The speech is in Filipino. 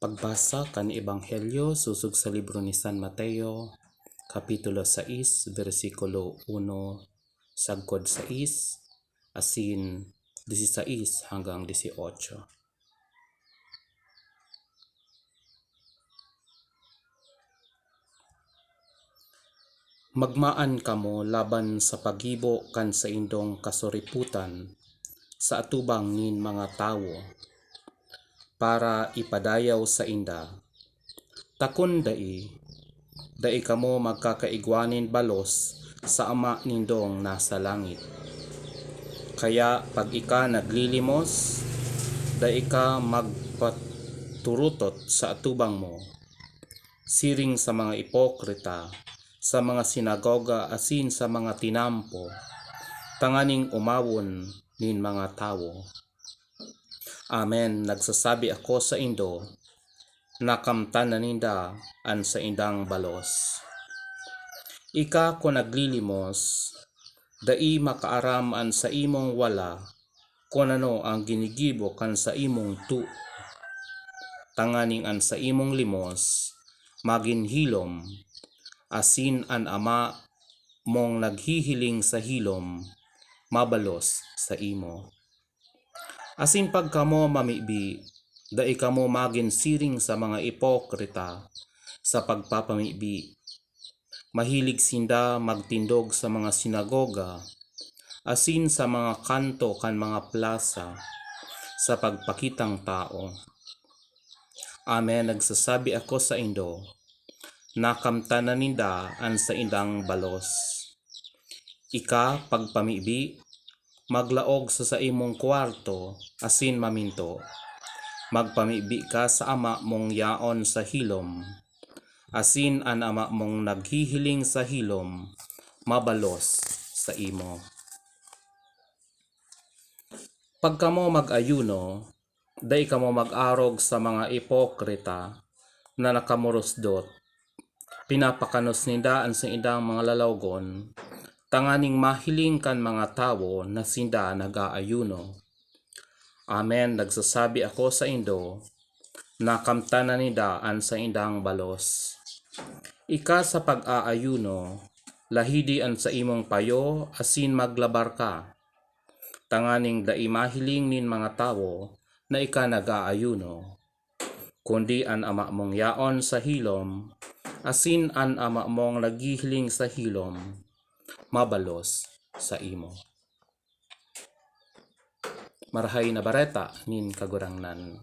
Pagbasa kan Ebanghelyo susug sa libro ni San Mateo, Kapitulo 6, versikulo 1, sagkod 6, asin 16 hanggang 18. Magmaan kamo laban sa pagibo kan sa indong kasuriputan sa atubang nin mga tawo, para ipadayaw sa inda. Takon dai kamo magkakaigwanin balos sa ama nindong nasa langit. Kaya pag ika naglilimos, dai ka magpaturutot sa atubang mo, siring sa mga ipokrita, sa mga sinagoga asin sa mga tinampo, tanganing umawon nin mga tawo. Amen, nagsasabi ako sa indo, nakamtan na ninda an sa indang balos. Ika ko naglilimos, dai makaaram an sa imong wala, kung ano ang ginigibo kan sa imong tu. Tanganing an sa imong limos, maginhilom, asin an ama mong naghihiling sa hilom, mabalos sa imo. Asin pag kamo mamibi, dai kamo magin siring sa mga ipokrita sa pagpapamibi. Mahilig sinda magtindog sa mga sinagoga, asin sa mga kanto kan mga plaza, sa pagpakitang tao. Amen, nagsasabi ako sa indo, nakamtan na ninda an sa indang balos. Ika pagpamibi, maglaog sa imong kwarto, asin maminto. Magpamibi ka sa ama mong yaon sa hilom, asin an ama mong naghihiling sa hilom, mabalos sa imo. Pag kamo mag-ayuno, dai kamo mag-arog sa mga ipokrita na nakamurusdot. Pinapakanos ninda an sa indang mga lalawgon, tanganing mahiling kan mga tawo na sinda nag-aayuno. Amen, nagsasabi ako sa indo, nakamtan na ninda an sa indang balos. Ika sa pag-aayuno, lahidi an sa imong payo, asin maglabar ka. Tanganing dai mahiling nin mga tawo na ika nag-aayuno, kundi an ama mong yaon sa hilom, asin an ama mong naghihiling sa hilom, mabalos sa imo. Marahay na bareta nin kagurangnan.